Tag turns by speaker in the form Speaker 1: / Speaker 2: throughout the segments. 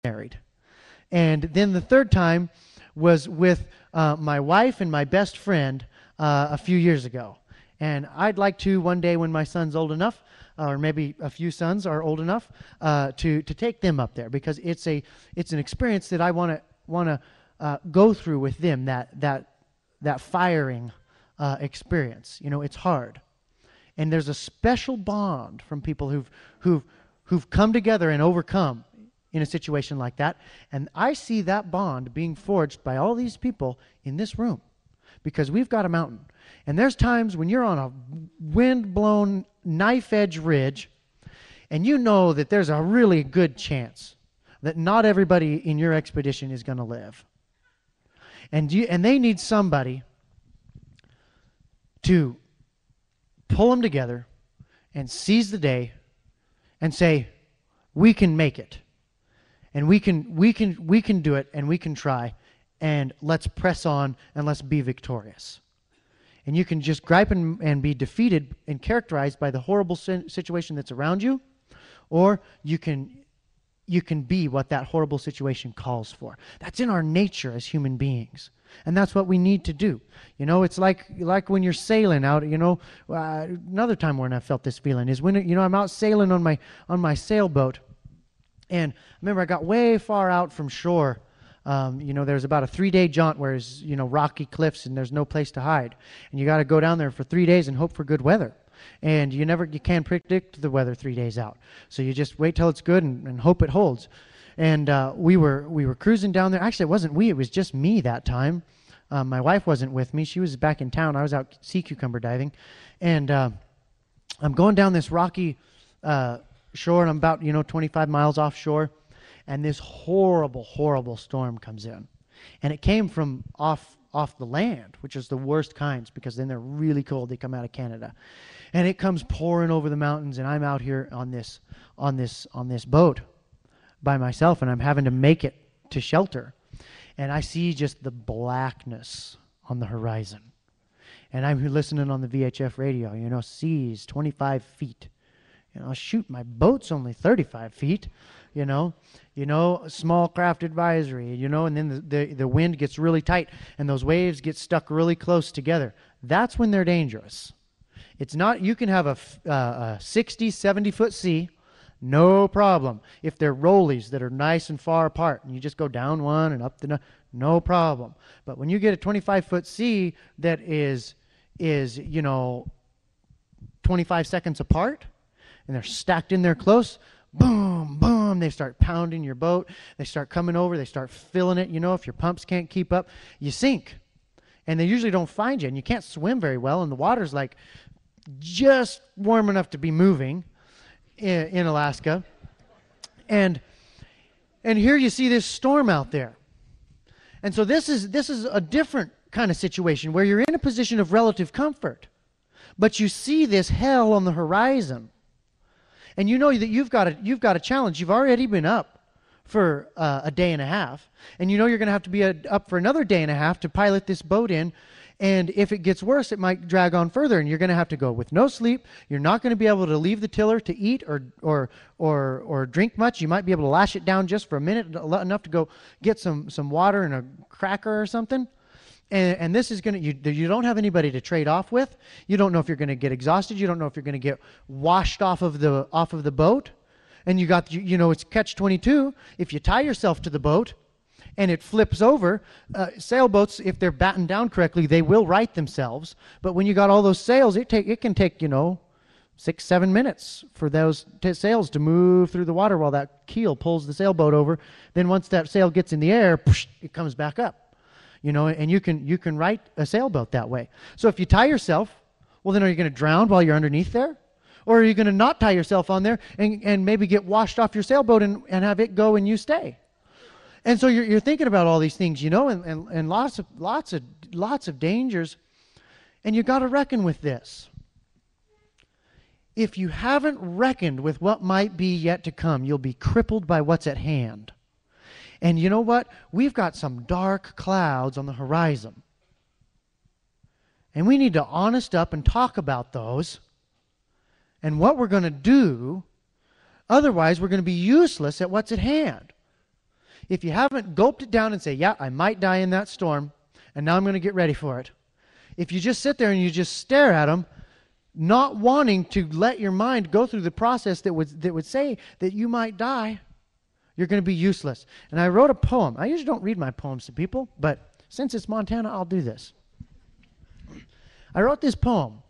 Speaker 1: married. And then the third time was with my wife and my best friend a few years ago. And I'd like to one day when my son's old enough, or maybe a few sons are old enough, to take them up there, because it's an experience that I want to go through with them, that firing experience. You know, it's hard. And there's a special bond from people who've come together and overcome in a situation like that. And I see that bond being forged by all these people in this room, because we've got a mountain. And there's times when you're on a wind-blown, knife-edge ridge, and you know that there's a really good chance that not everybody in your expedition is going to live. And they need somebody to pull them together and seize the day and say, we can make it. And we can do it, and we can try, and let's press on, and let's be victorious. And you can just gripe and be defeated and characterized by the horrible situation that's around you, or you can be what that horrible situation calls for. That's in our nature as human beings. And that's what we need to do. You know, it's like when you're sailing out, you know, another time when I felt this feeling is when, you know, I'm out sailing on my sailboat. And I remember I got way far out from shore. You know, there's about a 3-day jaunt where there's, you know, rocky cliffs and there's no place to hide. And you got to go down there for 3 days and hope for good weather. And you can't predict the weather 3 days out. So you just wait till it's good and hope it holds. And we were cruising down there. Actually, it wasn't we. It was just me that time. My wife wasn't with me. She was back in town. I was out sea cucumber diving. And I'm going down this rocky shore, and I'm about, 25 miles offshore. And this horrible, horrible storm comes in. And it came from off the land, which is the worst kinds, because then they're really cold. They come out of Canada. And it comes pouring over the mountains, and I'm out here on this boat by myself, and I'm having to make it to shelter. And I see just the blackness on the horizon. And I'm listening on the VHF radio, seas 25 feet. Shoot, my boat's only 35 feet, small craft advisory, and then the wind gets really tight and those waves get stuck really close together. That's when they're dangerous. It's not, you can have a 60, 70-foot sea, no problem. If they're rollies that are nice and far apart and you just go down one and up the, no problem. But when you get a 25-foot sea that is 25 seconds apart, and they're stacked in there close, boom, boom, they start pounding your boat. They start coming over. They start filling it. If your pumps can't keep up, you sink. And they usually don't find you, and you can't swim very well, and the water's like just warm enough to be moving in Alaska. And here you see this storm out there. And so this is a different kind of situation where you're in a position of relative comfort, but you see this hell on the horizon. And you know that you've got a challenge. You've already been up for a day and a half. And you know you're going to have to be up for another day and a half to pilot this boat in. And if it gets worse, it might drag on further. And you're going to have to go with no sleep. You're not going to be able to leave the tiller to eat or drink much. You might be able to lash it down just for a minute, enough to go get some water and a cracker or something. And this is going to, you don't have anybody to trade off with. You don't know if you're going to get exhausted. You don't know if you're going to get washed off of the boat. And you got, it's catch-22. If you tie yourself to the boat and it flips over, sailboats, if they're battened down correctly, they will right themselves. But when you got all those sails, it can take 6-7 minutes for those sails to move through the water while that keel pulls the sailboat over. Then once that sail gets in the air, it comes back up. And you can right a sailboat that way. So if you tie yourself, well, then are you going to drown while you're underneath there? Or are you going to not tie yourself on there and maybe get washed off your sailboat and have it go and you stay? And so you're thinking about all these things, and lots of dangers. And you got to reckon with this. If you haven't reckoned with what might be yet to come, you'll be crippled by what's at hand. And you know what? We've got some dark clouds on the horizon. And we need to honest up and talk about those and what we're going to do. Otherwise, we're going to be useless at what's at hand. if you haven't gulped it down and say, yeah, I might die in that storm, and now I'm going to get ready for it. If you just sit there and you just stare at them, not wanting to let your mind go through the process that would say that you might die, you're going to be useless. And I wrote a poem. I usually don't read my poems to people, but since it's Montana, I'll do this. I wrote this poem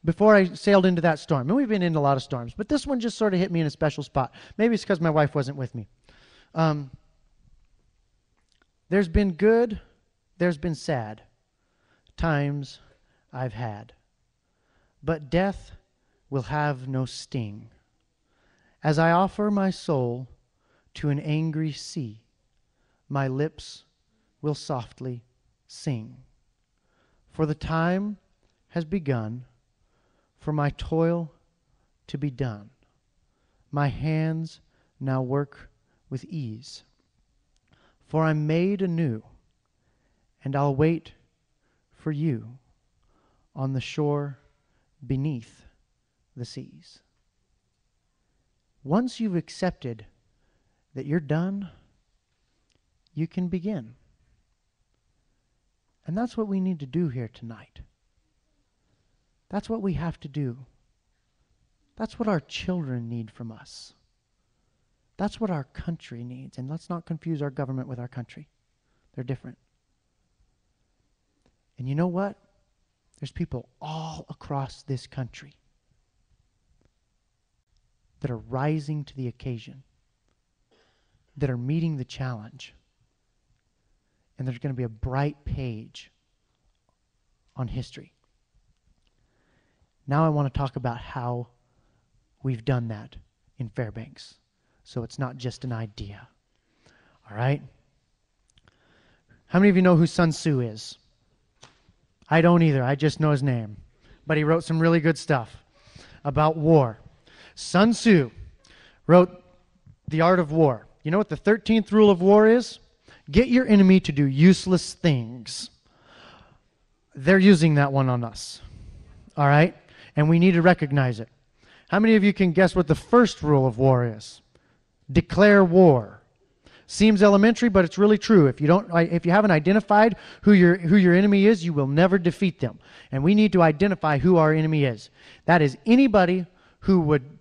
Speaker 1: before I sailed into that storm. And we've been in a lot of storms, but this one just sort of hit me in a special spot. Maybe it's because my wife wasn't with me. There's been good, there's been sad times I've had, but death will have no sting. As I offer my soul to an angry sea, my lips will softly sing. For the time has begun for my toil to be done. My hands now work with ease. For I'm made anew, and I'll wait for you on the shore beneath the seas. Once you've accepted that you're done, you can begin. And that's what we need to do here tonight. That's what we have to do. That's what our children need from us. That's what our country needs. And let's not confuse our government with our country. They're different. And you know what? There's people all across this country that are rising to the occasion, that are meeting the challenge. And there's going to be a bright page on history. Now I want to talk about how we've done that in Fairbanks, so it's not just an idea. All right? How many of you know who Sun Tzu is? I don't either. I just know his name. But he wrote some really good stuff about war. Sun Tzu wrote The Art of War. You know what the 13th rule of war is? Get your enemy to do useless things. They're using that one on us. All right? And we need to recognize it. How many of you can guess what the first rule of war is? Declare war. Seems elementary, but it's really true. If you haven't identified who your enemy is, you will never defeat them. And we need to identify who our enemy is. That is anybody who would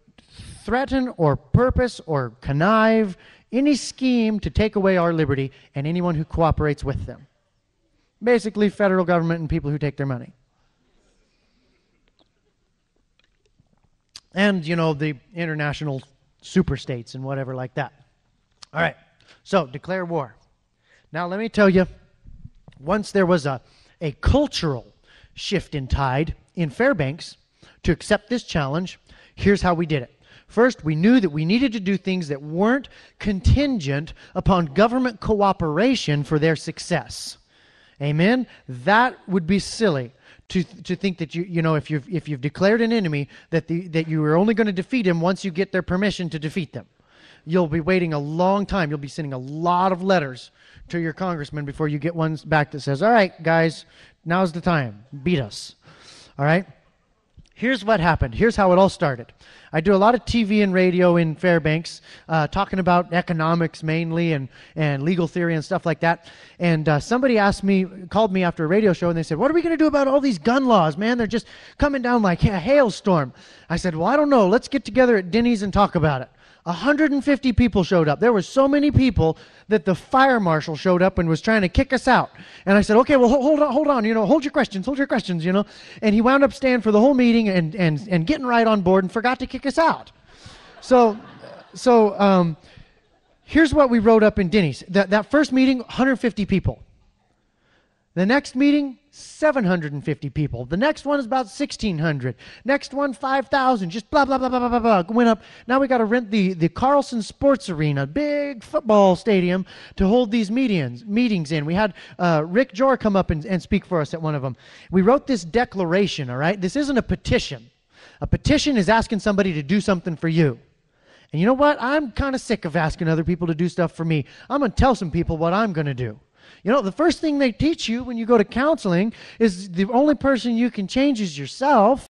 Speaker 1: threaten or purpose or connive any scheme to take away our liberty, and anyone who cooperates with them. Basically, federal government and people who take their money. And, you know, the international superstates and whatever like that. All right. So, declare war. Now, let me tell you, once there was a cultural shift in tide in Fairbanks to accept this challenge, here's how we did it. First, we knew that we needed to do things that weren't contingent upon government cooperation for their success. Amen? That would be silly to think that if you've declared an enemy that you are only going to defeat him once you get their permission to defeat them. You'll be waiting a long time. You'll be sending a lot of letters to your congressman before you get one back that says, all right, guys, now's the time. Beat us. All right? Here's what happened. Here's how it all started. I do a lot of TV and radio in Fairbanks, talking about economics mainly and legal theory and stuff like that. And somebody called me after a radio show, and they said, what are we going to do about all these gun laws, man? They're just coming down like a hailstorm. I said, well, I don't know. Let's get together at Denny's and talk about it. 150 people showed up. There were so many people that the fire marshal showed up and was trying to kick us out. And I said, okay, well, hold on, hold your questions, And he wound up staying for the whole meeting and getting right on board and forgot to kick us out. So here's what we wrote up in Denny's. That first meeting, 150 people. The next meeting, 750 people. The next one is about 1,600. Next one, 5,000. Just blah, blah, blah, blah, blah, blah. Went up. Now we got to rent the Carlson Sports Arena, big football stadium, to hold these meetings in. We had Rick Jor come up and speak for us at one of them. We wrote this declaration, all right? This isn't a petition. A petition is asking somebody to do something for you. And you know what? I'm kind of sick of asking other people to do stuff for me. I'm going to tell some people what I'm going to do. You know, the first thing they teach you when you go to counseling is the only person you can change is yourself.